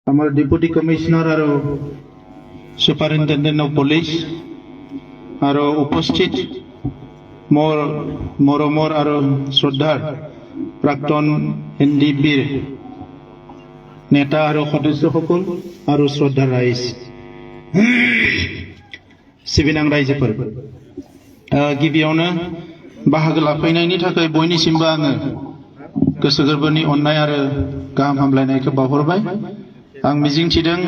আমার deputy commissioner আর superintendent of police আর উপস্থিত মোর মরমর আর শ্রদ্ধার প্রাক্তন এনডিপির নেতা আর সদস্যসকল আর শ্রদ্ধার রাইজ सिबिनां रायजोफोर गिबियावनो बाहागो लाफैनायनि थाखाय बयनिसिमबो आङो गोसो गोरबोनि अननाय आरो गाहाम हामलायनायखौ बावहरबाय आं मिजिंथिदों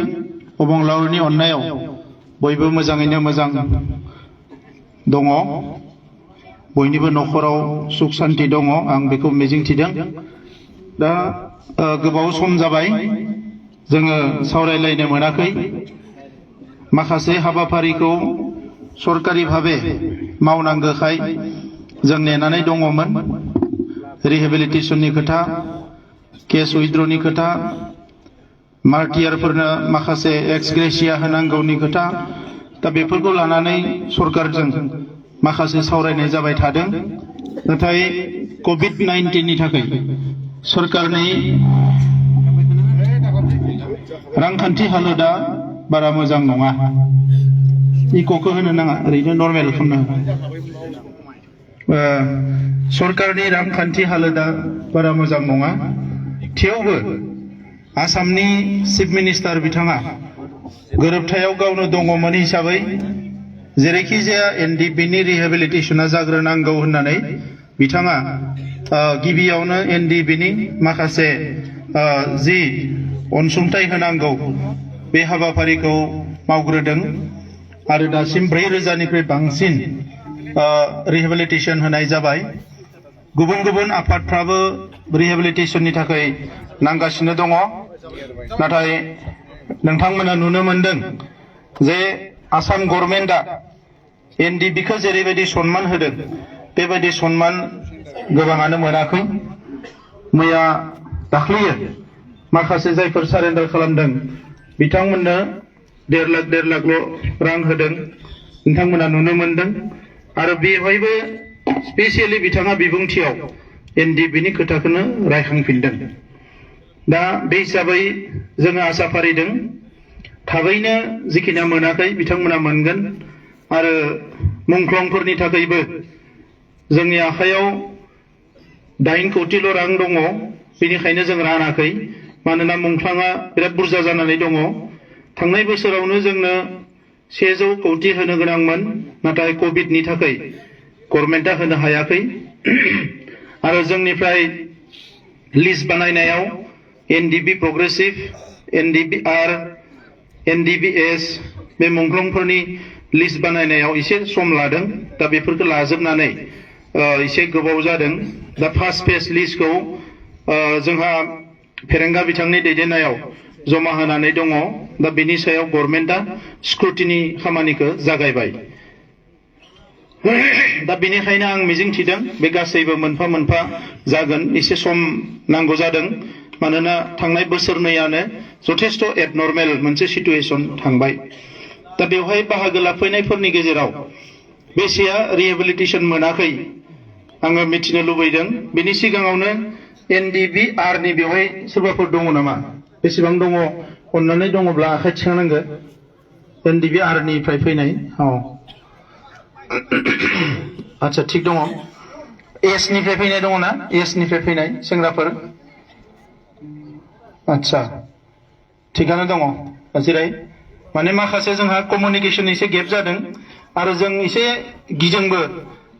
अबंलावरनि अननायाव बयबो मोजाङैनो मोजां दङ बयनिबो नखराव सुख शान्ति दङ आं बेखौ मिजिंथिदों दा गोबाव सम जाबाय जोङो सावरायलायनो मोनाखै माखासे हाबाफारिखौ सरकारि भावे मावनांगौखाय जों नेनानै दङमोन रिहेबिलिटेशननि खोथा केस उइथड्रनि खोथा मार्टियारफोरनो माखासे एक्स ग्रेसिया होनांगौनि खोथा दा बेफोरखौ लानानै सरकारजों माखासे सावरायनाय जाबाय थादों नाथाय कोविड-19 नि थाखाय सरकारनि रांखान्थि हालोदा बारा मोजां नङा इकोखौ होनो नाङा ओरैनो नर्मेल खालामनो सरकारनि रांखान्थि हालोदा बारा मोजां नङा थेवबो आसामनि चिफ मिनिस्टार बिथाङा गोरोबथायाव गावनो दङमोन हिसाबै जेरैखि जाया एनडिपिनि रिहेबिलिटेशना जाग्रोनांगौ होननानै बिथाङा गिबियावनो एनडिपिनि माखासे जि अनसुंथाइ होनांगौ बे हाबाफारिखौ मावग्रोदों आरो दासिम 4,000 निफ्राय बांसिन रिहेबिलिटेशन होनाय जाबाय गुबुन गुबुन आफादफ्राबो रिहेबिलिटेशननि थाखाय नांगासिनो दङ नाथाय नोंथांमोना नुनो मोनदों जे आसाम गभर्नमेन्टआ एनडिपिखौ जेरैबायदि सन्मान होदों बेबायदि सन्मान गोबाङानो मोनाखै मैया दाख्लैयो माखासे जायफोर सारेन्डार खालामदों बिथांमोननो 1.5 लाखल' रां होदों नोंथांमोना नुनो मोनदों आरो बेवहायबो स्पेसियेलि बिथाङा बिबुंथियाव एनडिपिनि खोथाखौनो रायखांफिनदों दा बे हिसाबै जोङो आसा फारिदों थाबैनो जिखिना मोनाखै बिथांमोना मोनगोन आरो मुंख्लंफोरनि थाखायबो जोंनि आखायाव 8 कौटिल' रां दङ बेनिखायनो जों रानाखै मानोना मुंख्लङा बिराद बुरजा जानानै दङ थांनाय बोसोरावनो जोंनो 100 कौटि होनो गोनांमोन नाथाय कोविडनि थाखाय गभर्नमेन्टआ होनो हायाखै आरो जोंनिफ्राय लिस्ट बानायनायाव एनडिपि प्रोग्रेसिव एनडिपिआर एनडिपिएस बे मुंख्लंफोरनि लिस्ट बानायनायाव एसे सम लादों दा बेफोरखौ लाजोबनानै एसे गोबाव जादों दा फार्स्ट फेज लिस्टखौ जोंहा फेरेंगा बिथांनि दैदेननायाव जमा होनानै दङ दा बेनि सायाव गभर्नमेन्टआ स्क्रुटिनि खामानिखौ जागायबाय दा बेनिखायनो आं मिजिंथिदों बे गासैबो मोनफा मोनफा जागोन एसे सम नांगौ जादों मानोना थांनाय बोसोरनैयानो जथेस्थ एबनर्मेल मोनसे सिचुएशन थांबाय दा बेवहाय बाहागो लाफैनायफोरनि गेजेराव बेसेया रिहेबिलिटेशन मोनाखै आङो मिथिनो लुबैदों बेनि सिगाङावनो एनडिपिआर नि बेवहाय सोरबाफोर दङ नामा बेसेबां दङ अननानै दङब्ला आखाइ थिखांनांगो एनडिपिआर निफ्राय फैनाय आच्छा थिग दङ एस निफ्राय फैनाय दङ ना एस निफ्राय फैनाय सेंग्राफोर आच्छा थिगानो दङ जिराय माने माखासे जोंहा कमिउनिकेशन एसे गेप जादों आरो जों एसे गिदोंबो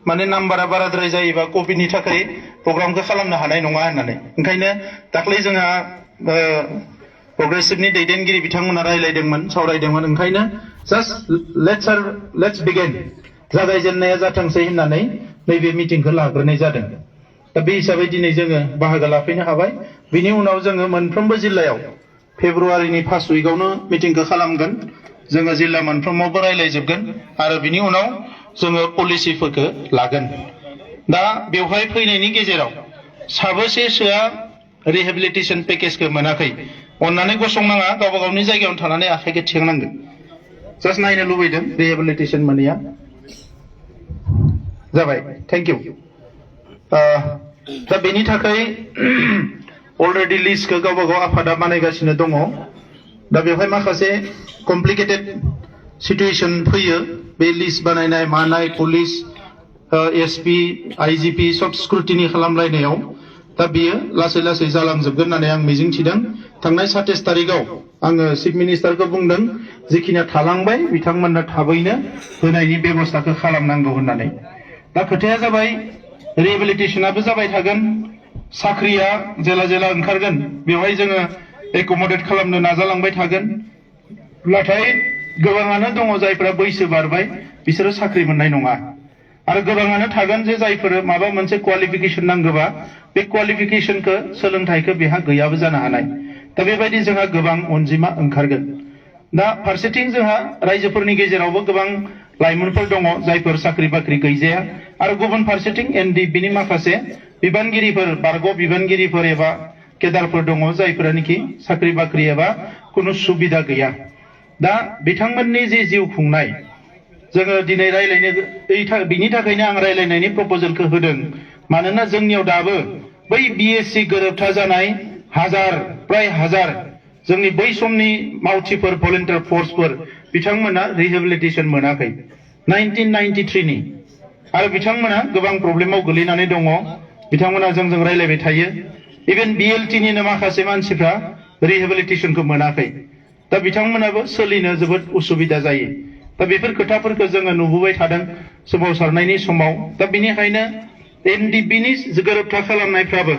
माने नाम्बारा बाराद्राय जायोबा कोविडनि थाखाय प्रग्रामखौ खालामनो हानाय नङा होननानै ओंखायनो दाख्लै जोंहा प्रोग्रेसिभनि दैदेनगिरि बिथांमोना रायलायदोंमोन सावरायदोंमोन ओंखायनो जास्ट लेट्स बिगिन जागायजेननाया जाथोंसै होननानै नैबे मिटिंखौ लाग्रोनाय जादों दा बे हिसाबै दिनै जोङो बाहागो लाफैनो हाबाय बिनि उनाव जोङो मोनफ्रोमबो जिल्लायाव फेब्रुवारिनि फार्स्ट उइकआवनो मिटिंखौ खालामगोन जोङो जिल्ला मोनफ्रोमावबो रायलायजोबगोन आरो बिनि उनाव जोङो पलिसिफोरखौ लागोन दा बेवहाय फैनायनि गेजेराव साबेसेसोआ रिहेबिलिटेशन पेकेजखौ मोनाखै अननानै गसंनाङा गावबा गावनि जायगायावनो थानानै आखाइखौ थिखांनांगोन जास्ट नायनो लुबैदों रिहेबिलिटेशन मोनैया जाबाय थैंक इउ दा बेनि थाखाय अलरेडि लिस्टखौ गावबा गाव आफादा बानायगासिनो दङ दा बेवहाय माखासे कमप्लिकेटेड सिचुएशन फैयो बे लिस्ट बानायनाय मानाय पुलिस एसपी आईजीपी सब स्क्रुटिनि खालामलायनायाव दा बियो लासै लासै जालांजोबगोन होननानै आं मिजिंथिदों थांनाय 27 तारिखआव आङो चिफ मिनिस्टारखौ बुंदों जिखिनिया थालांबाय बिथांमोननो थाबैनो होनायनि बेबस्थाखौ खालामनांगौ होननानै दा खोथाया जाबाय रिहेबिलिटेशनाबो जाबाय थागोन साख्रिया जेला जेला ओंखारगोन बेवहाय जोङो एकमडेट खालामनो नाजालांबाय थागोन नाथाय गोबाङानो दङ जायफोरा बैसो बारबाय बिसोरो साख्रि मोननाय नङा आरो गोबाङानो थागोन जे जायफोर माबा मोनसे क्वालिफिकेशन नांगौबा बे क्वालिफिकेशनखौ सोलोंथाइखौ बेहा गैयाबो जानो हानाय दा बेबायदि जोंहा गोबां अनजिमा ओंखारगोन दा फारसेथिं जोंहा रायजोफोरनि गेजेरावबो गोबां लाइमोनफोर दङ जायफोर साख्रि बाख्रि गैजाया आरो गुबुन फारसेथिं एनडिएफबिनि माखासे बिबानगिरिफोर बारग' बिबानगिरिफोर एबा केडारफोर दङ जायफोरानोखि साख्रि बाख्रि एबा कुनु सुबिदा गैया दा बिथांमोननि जे जिउ खुंनाय जोङो दिनै रायलायनो बिनि थाखायनो आं रायलायनायनि प्रप'जेलखौ होदों मानोना जोंनियाव दाबो बै बिएससि गोरोबथा जानाय प्राय हाजार जोंनि बै समनि मावथिफोर भलेन्टियार फर्सफोर बिथांमोना रिहेबिलिटेशन मोनाखै 1993 नि आरो बिथांमोना गोबां प्रब्लेमाव गोलैनानै दङ बिथांमोना जोंजों रायलायबाय थायो इभेन बिएलटि निनो माखासे मानसिफ्रा रिहेबिलिटेशनखौ मोनाखै दा बिथांमोनाबो सोलिनो जोबोद उसुबिदा जायो दा बेफोर खोथाफोरखौ जोङो नुबोबाय थादों सोमावसारनायनि समाव दा बेनिखायनो एनडिएफबिनि गोरोबथा खालामनायफ्राबो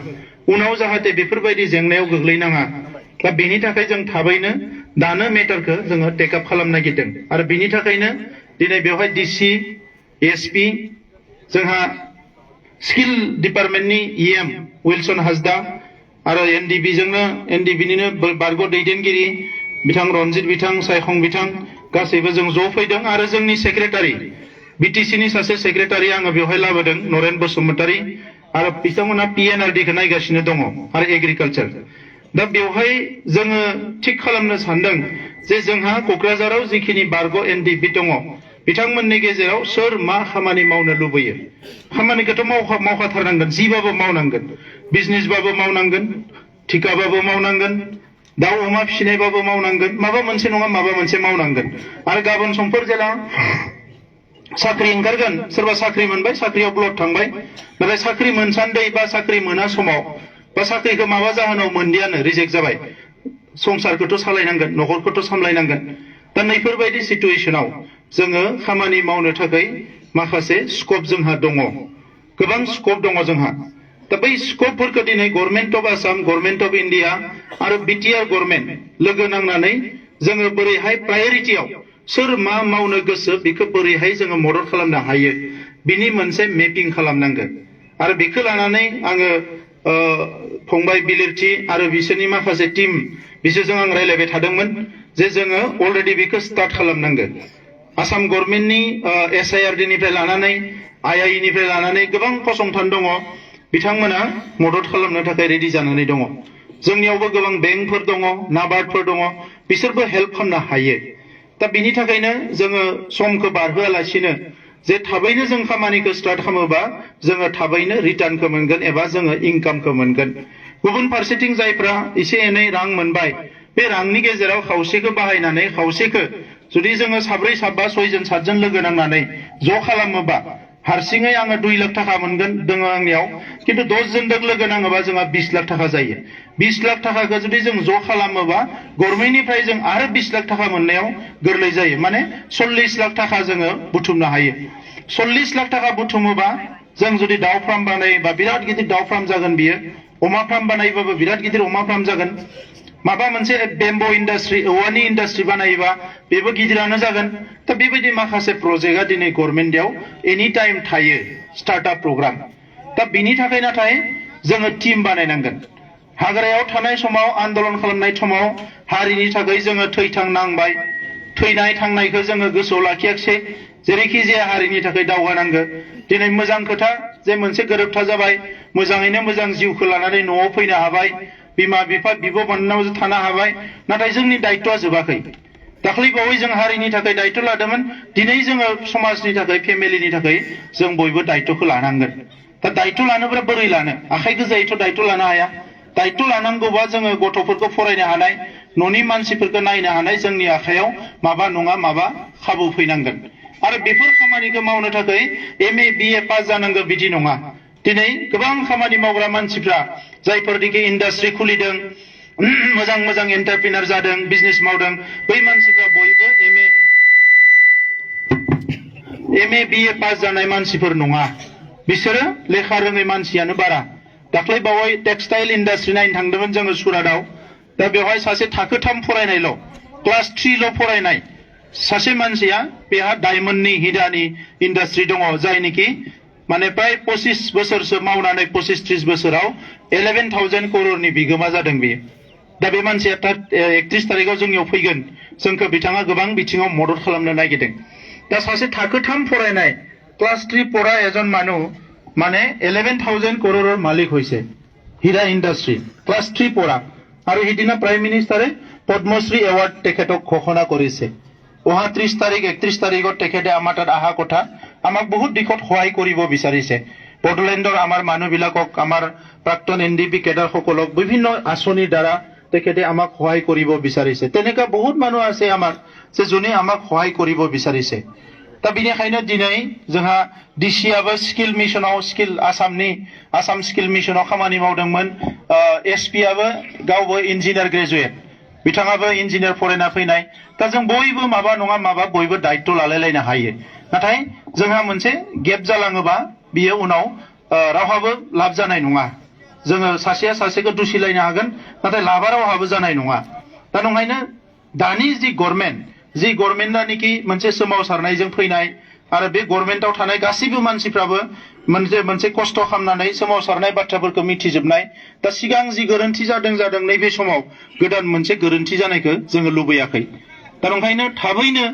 उनाव जाहाथे बेफोरबायदि जेंनायाव गोग्लैनाङा दा बेनि थाखाय जों थाबैनो दानो मेटारखौ जोङो टेकआप खालामनो नागिरदों आरो बेनि थाखायनो दिनै बेवहाय डिसि एसपि जोंहा स्किल डिपार्टमेन्टनि इएम विल्सन हासदा आरो एनडिएफबिनिनो बारग' दैदेनगिरि बिथां रनजित बिथां सायखं बिथां गासैबो जों ज' फैदों आरो जोंनि सेक्रेटारि बिटिसिनि सासे सेक्रेटारि आङो बेवहाय लाबोदों नरेन बसुमतारी आरो बिथांमोना पिएनआरडिखौ नायगासिनो दङ आरो एग्रिकालचार दा बेवहाय जोङो थिग खालामनो सानदों जे जोंहा क'क्राझाराव जिखिनि बारग' एनडिएफबि दङ बिथांमोननि गेजेराव सोर मा खामानि मावनो लुबैयो खामानिखौथ' मावखाथारनांगोन जिबाबो मावनांगोन बिजनेसबाबो मावनांगोन थिकाबाबो मावनांगोन दाउ अमा फिसिनायबाबो मावनांगोन माबा मोनसे नङा माबा मोनसे मावनांगोन आरो गाबोन समफोर जेला साख्रि ओंखारगोन सोरबा साख्रि मोनबाय साख्रियाव ब्लड थांबाय नाथाय साख्रि मोनसान्दै बा साख्रि मोना समाव बा साख्रिखौ माबा जाहोनाव मोनदियानो रिजेक्ट जाबाय संसारखौथ' सालायनांगोन न'खरखौथ' सामलायनांगोन दा नैफोरबायदि सिचुएशनाव जोङो खामानि मावनो थाखाय माखासे स्कप जोंहा दङ गोबां स्कप दङ जोंहा दा बै स्कपफोरखौ दिनै government of Assam government of India आरो BTR गभर्नमेन्ट लोगो नांनानै जोङो बोरैहाय प्रायरिटियाव सोर मा मावनो गोसो बेखौ बोरैहाय जोङो मदद खालामनो हायो बिनि मोनसे मेपिं खालामनांगोन आरो बेखौ लानानै आङो फंबाय बिलिरथि आरो बिसोरनि माखासे टीम बिसोरजों आं रायलायबाय थादोंमोन जे जोङो अलरेडि बेखौ स्टार्ट खालामनांगोन आसाम गभर्नमेन्टनि SIRD निफ्राय लानानै IIE निफ्राय लानानै गोबां फसंथान दङ बिथांमोना मदद खालामनो थाखाय रेडि जानानै दङ जोंनियावबो गोबां बेंकफोर दङ नाबार्डफोर दङ बिसोरबो हेल्प खालामनो हायो दा बिनि थाखायनो जोङो समखौ बारहोआलासिनो जे थाबैनो जों खामानिखौ स्टार्ट खालामोबा जोङो थाबैनो रिटार्नखौ मोनगोन एबा जोङो इनकामखौ मोनगोन गुबुन फारसेथिं जायफ्रा एसे एनै रां मोनबाय बे रांनि गेजेराव खावसेखौ बाहायनानै खावसेखौ जुदि जोङो साब्रै साबा सयजन सातजन लोगो नांनानै ज' खालामोबा हारसिङै आङो 2 लाख थाखा मोनगोन दङ आंनियाव किन्तु 10 जनजों लोगो नाङोबा जोंहा 20 लाख थाखा जायो 20 लाख थाखाखौ जुदि जों ज' खालामोबा गभर्नमेन्टनिफ्राय जों आरो 20 लाख थाखा मोननायाव गोरलै जायो माने 40 लाख थाखा जोङो बुथुमनो हायो 40 लाख थाखा बुथुमोबा जों जुदि दाउ फार्म बानायोबा बिराद गिदिर दाउ फार्म जागोन बियो अमा फार्म बानायोबाबो बिराद गिदिर अमा फार्म जागोन माबा मोनसे बेम्बो इन्डास्ट्रि औवानि इन्डास्ट्रि बानायोबा बेबो गिदिरानो जागोन दा बेबायदि माखासे प्रजेक्टआ दिनै गभर्नमेन्टआव एनि टाइम थायो स्टार्टआप प्रग्राम दा बिनि थाखाय नाथाय जोङो टीम बानायनांगोन हाग्रायाव थानाय समाव आन्दोलन खालामनाय समाव हारिनि थाखाय जोङो थैनांबाय थैनाय थांनायखौ जोङो गोसोआव लाखियाखिसै जेरैखि जाया हारिनि थाखाय दावगानांगौ दिनै मोजां खोथा जे मोनसे गोरोबथा जाबाय मोजाङैनो मोजां जिउखौ लानानै न'आव फैनो हाबाय बिमा बिफा बिब' बिनानाव थानो हाबाय नाथाय जोंनि दायित्वआ जोबाखै दाख्लै बावै जों हारिनि थाखाय दायित्व लादोंमोन दिनै जोङो समाजनि थाखाय फेमिलिनि थाखाय जों बयबो दायित्वखौ लानांगोन दा दायित्व लानोब्ला बोरै लानो आखाइ गोजायैथ' दायित्व लानो हाया दायित्व लानांगौबा जोङो गथ'फोरखौ फरायनो हानाय न'नि मानसिफोरखौ नायनो हानाय जोंनि आखायाव माबा नङा माबा खाबु फैनांगोन आरो बेफोर खामानिखौ मावनो थाखाय MA BA पास जानांगौ बिदि नङा दिनै गोबां खामानि मावग्रा मानसिफ्रा जायफोरनिखि इन्डास्ट्रि खुलिदों मोजां मोजां एन्टारप्रिनार जादों बिजनेस मावदों बै मानसिफ्रा बयबो MA BA पास जानाय मानसिफोर नङा बिसोरो लेखा रोङै मानसियानो बारा दाख्लै बावै टेक्सटाइल इन्डास्ट्रि नायनो थांदोंमोन जोङो सुरातआव दा बेवहाय सासे थाखो 3 फरायनायल' क्लास 3ल' फरायनाय सासे मानसिया बेहा डायमन्डनि हिरानि इन्डास्ट्रि दङ जायनिखि माने प्राय 25 बोसोरसो मावनानै 25-30 बोसोराव 11,000 करोड़नि बिगोमा जादों बेयो दा बे मानसिया 31 तारिखआव जोंनियाव फैगोन जोंखौ बिथाङा गोबां बिथिङाव मदद खालामनो नागिरदों दा सासे थाखो 3 फरायनाय क्लास 3 पढ़ा एजन मानु माने 11,000 करोड़ मालिक হইছে হীরা ইন্ডাস্ট্রি ক্লাস 3 পড়া আৰু হিদিনা প্ৰাইম মিনিষ্টাৰে পদ্মশ্ৰী এৱাৰ্ড তেখেতক ঘোষণা কৰিছে 30 তাৰিখ 31 তাৰিখত তেখেতে আমাৰ তাত আহা কথা আমাক বহুত দিশত সহায় কৰিব বিচাৰিছে বড়োলেণ্ডৰ আমাৰ মানুহবিলাকক আমাৰ প্ৰাক্তন NDP কেডাৰ সকলক বিভিন্ন আঁচনিৰ দ্বাৰা তেখেতে আমাক সহায় কৰিব বিচাৰিছে তেনেকা বহুত মানুহ আছে আমাৰ যে যোনে আমাক সহায় কৰিব বিচাৰিছে दा बिनिखायनो दिनै जोंहा डिसिआबो स्किल मिशनाव स्किल आसाम स्किल मिशनाव खामानि मावदोंमोन एसपिआबो गावबो इन्जिनियार ग्रेजुवेट बिथाङाबो इन्जिनियार फरायना फैनाय दा जों बयबो माबा नङा माबा बयबो दायित्व लालायलायनो हायो नाथाय जोंहा मोनसे गेप जालाङोबा बियो उनाव रावहाबो लाब जानाय नङा जोङो सासेया सासेखौ दुसिलायनो हागोन नाथाय लाबा रावहाबो जानाय नङा दा नंखायनो दानि जि गभर्नमेन्टआ निखि मोनसे सोमावसारनायजों फैनाय आरो बे गभर्नमेन्टआव थानाय गासैबो मानसिफ्राबो मोनसे खस्थ' खालामनानै सोमावसारनाय बाथ्राफोरखौ मिथिजोबनाय दा सिगां जि गोरोन्थि जादों नैबे समाव गोदान मोनसे गोरोन्थि जानायखौ जोङो लुबैयाखै दा नंखायनो थाबैनो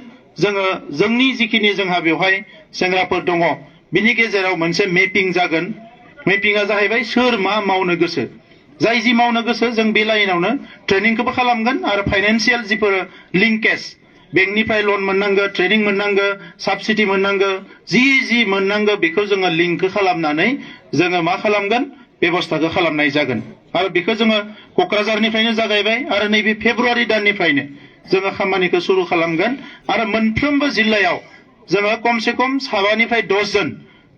जोङो जोंनि जिखिनि जोंहा बेवहाय सेंग्राफोर दङ बिनि गेजेराव मोनसे मेपिं जागोन मेपिंआ जाहैबाय सोर मा मावनो गोसो जाय जि मावनो गोसो जों बे लाइनावनो ट्रेनिंखौबो खालामगोन आरो फाइनान्सियेल जिफोर लिंकेज बेंकनिफ्राय लन मोननांगौ ट्रेनिं मोननांगौ साबसिडि मोननांगौ जि मोननांगौ बेखौ जोङो लिंक खालामनानै जोङो मा खालामगोन बेबस्थाखौ खालामनाय जागोन आरो बेखौ जोङो क'क्राझारनिफ्रायनो जागायबाय आरो नैबे फेब्रुवारि दाननिफ्रायनो जोङो खामानिखौ सुरु खालामगोन आरो मोनफ्रोमबो जिल्लायाव जोङो खमसे खम 7निफ्राय 10 जन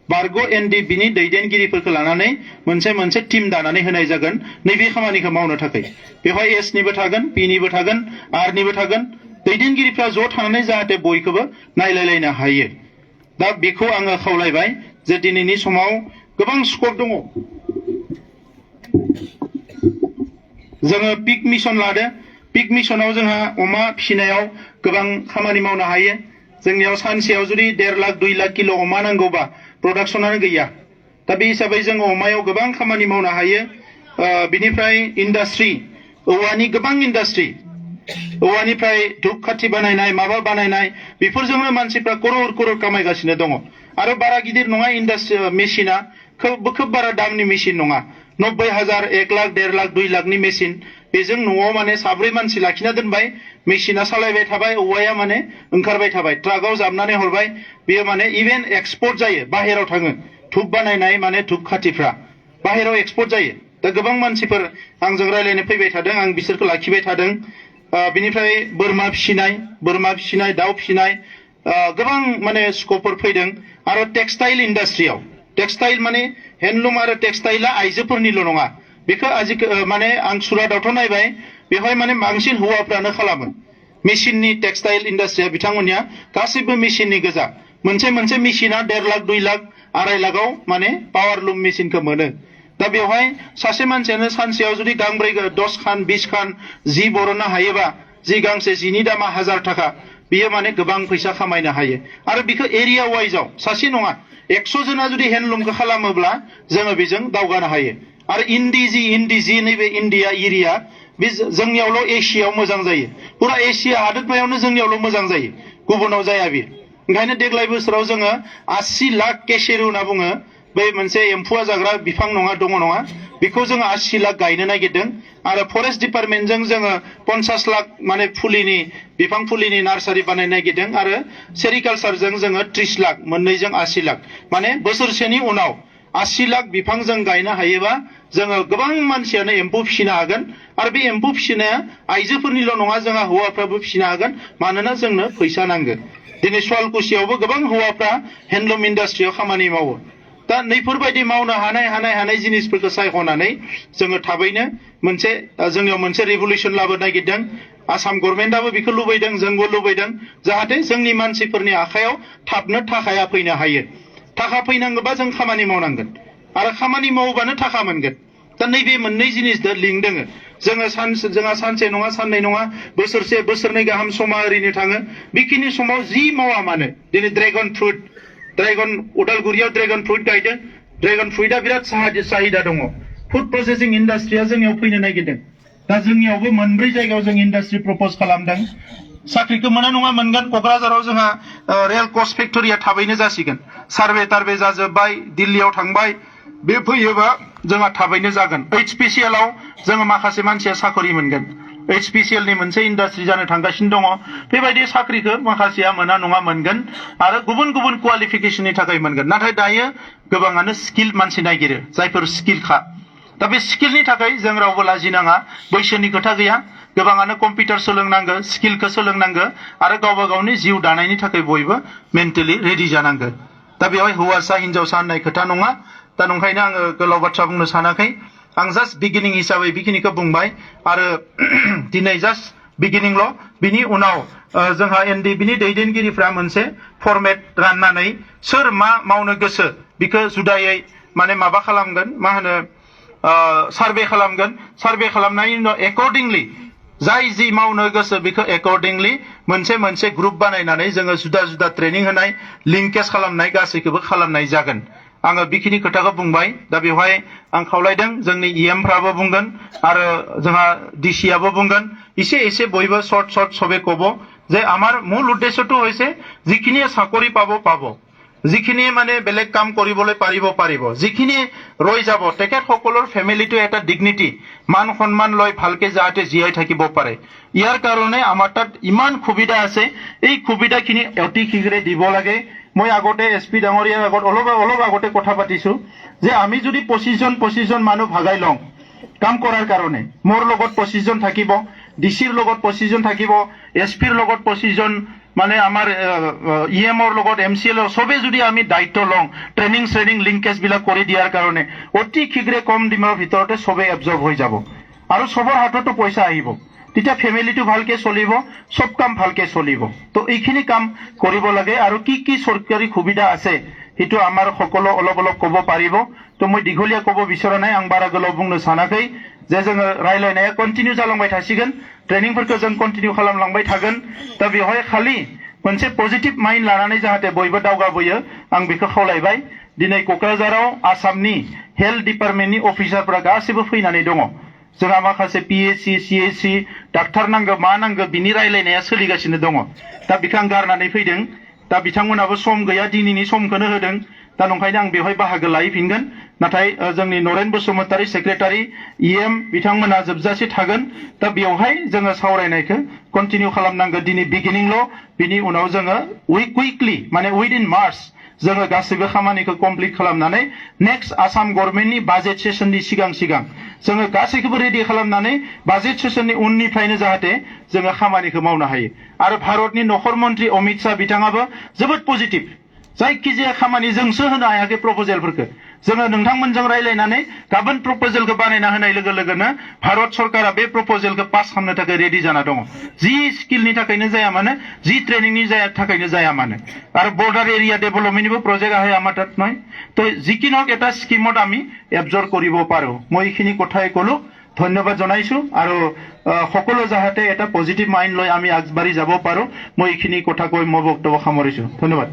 बारग' NDBनि दैदेनगिरिफोरखौ लानानै मोनसे टीम दानानै होनाय जागोन नैबे खामानिखौ मावनो थाखाय बेवहाय Sनिबो थागोन Pनिबो थागोन Rनिबो थागोन दैदेनगिरिफ्रा ज' थानानै जाहाथे बयखौबो नायलायलायनो हायो दा बेखौ आङो खावलायबाय जे दिनैनि समाव गोबां स्कप दङ जोङो पिक मिशन लादो पिक मिशनाव जोंहा अमा फिसिनायाव गोबां खामानि मावनो हायो जोंनियाव सानसेयाव जुदि 1.5 लाख 2 लाख किल' अमा नांगौबा प्रडाक्शनानो गैया दा बे हिसाबै जोङो अमायाव गोबां खामानि मावनो हायो बिनिफ्राय इन्डास्ट्रि औवानि गोबां इन्डास्ट्रि औवानिफ्राय धूपखाथि बानायनाय माबा बानायनाय बेफोरजोंनो मानसिफ्रा करोड़ कामायगासिनो दङ आरो बारा गिदिर नङा इन्डास्ट्रि मेसिना खोब बारा दामनि मेसिन नङा 90,000 1 लाख 1.5 लाख 2 लाखनि मेसिन बेजों न'आव माने 7 मानसि लाखिना दोनबाय मेसिना सालायबाय थाबाय औवाया माने ओंखारबाय थाबाय ट्राकआव जाबनानै हरबाय बेयो माने इभेन एक्सपोर्ट जायो बाहेराव थाङो धूप बानायनाय माने धूपखाथिफ्रा बाहेराव एक्सपोर्ट जायो दा गोबां मानसिफोर आंजों रायलायनो फैबाय थादों आं बिसोरखौ लाखिबाय थादों बिनिफ्राय बोरमा फिसिनाय दाउ फिसिनाय गोबां माने स्कपफोर फैदों आरो टेक्सटाइल इन्डास्ट्रियाव टेक्सटाइल माने हेन्डलुम आरो टेक्सटाइला आइजोफोरनिल' नङा बेखौ माने आं सुरातआवथ' नायबाय बेवहाय माने बांसिन हौवाफ्रानो खालामो मेसिननि टेक्सटाइल इन्डास्ट्रिया बिथांमोननिया गासैबो मेसिननि गोजा मोनसे मेसिना 1.5 लाख 2 लाख 2.5 लाखआव माने पावार लुम मेसिनखौ मोनो दा बेवहाय सासे मानसियानो सानसेयाव जुदि गांब्रै 10 खान 20 खान जि बरननो हायोबा जि गांसे जिनि दामा 1000 थाखा बियो माने गोबां फैसा खामायनो हायो आरो बेखौ एरिया वाइजआव सासे नङा 100 जना जुदि हेन्डलुमखौ खालामोब्ला जोङो बेजों दावगानो हायो आरो इन्दि जि नैबे इन्डिया एरिया बे जोंनियावल' एसियायाव मोजां जायो पुरा एसिया हादोरमायावनो जोंनियावल' मोजां जायो गुबुनाव जाया बे ओंखायनो देग्लाय बोसोराव जोङो 80 लाख केसेरु होनना बुङो बै मोनसे एम्फौआ जाग्रा बिफां नङा बेखौ जोङो 80 लाख गायनो नागिरदों आरो फरेस्ट डिपार्टमेन्टजों जोङो 50 लाख माने बिफां फुलिनि नार्सारि बानायनो नागिरदों आरो सेरिकालचारजों जोङो 30 लाख मोननैजों 80 लाख माने बोसोरसेनि उनाव 80 लाख बिफां जों गायनो हायोबा जोङो गोबां मानसियानो एम्फौ फिसिनो हागोन आरो बे एम्फौ फिसिनाया आइजोफोरनिल' नङा जोंहा हौवाफ्राबो फिसिनो हागोन मानोना जोंनो फैसा नांगोन दिनै सुवालकुसियावबो गोबां हौवाफ्रा हेन्डलुम इन्डास्ट्रियाव खामानि मावो दा नैफोरबायदि मावनो हानाय जिनिसफोरखौ सायख'नानै जोङो थाबैनो मोनसे जोंनियाव मोनसे रिभलिउसन लाबोनो नागिरदों आसाम गभर्नमेन्टआबो बेखौ लुबैदों जोंबो लुबैदों जाहाथे जोंनि मानसिफोरनि आखायाव थाबनो थाखाया फैनो हायो थाखा फैनांगौबा जों खामानि मावनांगोन आरो खामानि मावोबानो थाखा मोनगोन दा नैबे मोननै जिनिसजों लिंक दोङो जोंहा सानसे नङा साननै नङा बोसोरसे बोसोरनै गाहाम समा ओरैनो थाङो बेखिनि समाव जि मावा मानो दिनै ड्रेगन उदालगुरियाव ड्रेगन फ्रुइट गायदों ड्रेगन फ्रुइटआ बिराद साहिदा दङ फुड प्रसेसिं इन्डास्ट्रिया जोंनियाव फैनो नागिरदों दा जोंनियावबो मोनब्रै जायगायाव जों इन्डास्ट्रि प्रपज खालामदों साख्रिखौ मोना नङा मोनगोन क'क्राझाराव जोंहा रेल कस्ट फेक्टरिया थाबैनो जासिगोन सार्भे टार्भे जाजोब्बाय दिल्लीयाव थांबाय बे फैयोबा जोंहा थाबैनो जागोन HPCL आव जोङो माखासे मानसिया साखरि मोनगोन HPCL नि मोनसे इन्डास्ट्रि जानो थांगासिनो दङ बेबायदि साख्रिखौ माखासेया मोना नङा मोनगोन आरो गुबुन गुबुन क्वालिफिकेशननि थाखाय मोनगोन नाथाय दायो गोबाङानो स्किल मानसि नागिरो जायफोर स्किलखा दा बे स्किलनि थाखाय जों रावबो लाजिनाङा बैसोनि खोथा गैया गोबाङानो कम्पिउटार सोलोंनांगौ स्किलखौ सोलोंनांगौ आरो गावबा गावनि जिउ दानायनि थाखाय बयबो मेन्टेलि रेडि जानांगौ दा बेवहाय हौवासा हिनजावसा होननाय खोथा नङा दा नंखायनो आङो गोलाव बाथ्रा बुंनो सानाखै आं जास्ट बिगिनिं हिसाबै बेखिनिखौ बुंबाय आरो दिनै जास्ट बिगिनिंल' बिनि उनाव जोंहा बिनि दैदेनगिरिफ्रा मोनसे फर्मेट राननानै सोर मा मावनो गोसो बेखौ जुदायै माने माबा खालामगोन मा होनो सार्भे खालामनायनि उनाव एकर्डिंलि जाय जि मावनो गोसो बेखौ एकर्डिंलि मोनसे ग्रुप बानायनानै जोङो जुदा जुदा ट्रेनिं होनाय लिंकेज खालामनाय गासैखौबो खालामनाय जागोन आङो बेखिनि खोथाखौ बुंबाय दा बेवहाय आं खावलायदों जोंनि EMफ्राबो बुंगोन आरो जोंहा DCआबो बुंगोन एसे बयबो शर्ट সবে কব যে আমার মূল উদ্দেশ্যটো হৈছে যিখিনিয়ে চাকৰি পাব যিখিনি মানে বেলেগ কাম কৰিবলৈ পাৰিব যিখিনি ৰৈ যাব তেখেতসকলৰ ফেমিলিটো এটা ডিগনিটি মান সন্মান লৈ ভালকে যাতে জীয়াই থাকিব পাৰে ইয়াৰ কাৰণে আমাৰ তাত ইমান সুবিধা আছে এই সুবিধাখিনি অতি শীঘ্ৰে দিব লাগে মই আগতে SP ডাঙৰীয়াৰ আগত অলপ আগতে কথা পাতিছো যে আমি যদি 25 জন মানুহ ভাগাই লওঁ কাম কৰাৰ কাৰণে মোৰ লগত 25 জন থাকিব DCৰ লগত 25 জন থাকিব SPৰ লগত 25 জন মানে আমাৰ EMৰ লগত MCL সবে যদি আমি দায়িত্ব লওঁ ট্ৰেনিং লিংকেজ বিলাক কৰি দিয়াৰ কাৰণে অতি শীঘ্ৰে কম দিনৰ ভিতৰতে সবে এবজৰ্ব হৈ যাব আৰু সবৰ হাততো পইচা আহিব তেতিয়া ফ্যামিলিটো ভালকে চলিব সব কাম ভালকে চলিব তো এইখিনি কাম কৰিব লাগে আৰু কি সৰকাৰি সুবিধা আছে হেতু আমাৰ সকলো অলপ ক'ব পাৰিব তো মই দিঘলীয়া ক'ব বিচৰা নাই আং বাৰা গলো बुंनो सानाखै जे जोङो रायलायनाया कन्टिन्यू जालांबाय थासिगोन ट्रेनिंफोरखौ जों कन्टिन्यू खालामलांबाय थागोन दा बेवहाय खालि मोनसे पजिटिभ माइन्ड लानानै जाहाथे बयबो दावगाबोयो आं बेखौ खावलायबाय दिनै क'क्राझाराव आसामनि हेल्थ डिपार्टमेन्टनि अफिसारफोरा गासिबो फैनानै दङ जोंहा माखासे PHC CHC डाक्टार नांगौ मा नांगौ बिनि रायलायनाया सोलिगासिनो दङ दा बिखौ आं गारनानै फैदों दा बिथांमोनाबो सम गैया दिनैनि समखौनो होदों दा नंखायनो आं बेवहाय बाहागो लाहैफिनगोन नाथाय जोंनि नरेन बसुमतारी सेक्रेटारि EM बिथांमोना जोबजासे थागोन दा बेवहाय जोङो सावरायनायखौ कन्टिन्यू खालामनांगौ दिनै बिगिनिंल' बिनि उनाव जोङो उइकलि माने उइदिन मार्च जोङो गासैबो खामानिखौ कमप्लिट खालामनानै नेक्स्ट आसाम गभर्नमेन्टनि बाजेट सेसननि सिगां जोङो गासैखौबो रेडि खालामनानै बाजेट सेसननि उननिफ्रायनो जाहाथे जोङो खामानिखौ मावनो हायो आरो भारतनि नखर मन्त्रि अमित शाह बिथाङाबो जोबोद पजिटिभ जायखिजाया खामानि जोंसो होनो हायाखै प्रप'जेलफोरखौ जोङो नोंथांमोनजों रायलायनानै गाबोन प्रप'जेलखौ बानायना होनाय लोगोनो भारत सरकारा बे प्रप'जेलखौ पास खालामनो थाखाय रेडि जाना दङ जि स्किलनि थाखायनो जाया मानो जि ट्रेनिंनि थाखायनो जाया मानो आरो बर्डार एरिया डेभेलपमेन्टनिबो प्रजेक्ट आহে আমাৰ তাত নহয় তো যিকিনক এটা স্কিমত আমি এবজৰ্ব কৰিব পাৰো মই এইখিনি কথাই ক'লো ধন্যবাদ জনাইছো আৰু সকলো যাহাতে এটা পজিটিভ মাইন্ড লৈ আমি আগবাঢ়ি যাব পাৰো মই এইখিনি কথা কৈ মই বক্তব্য সামৰিছো ধন্যবাদ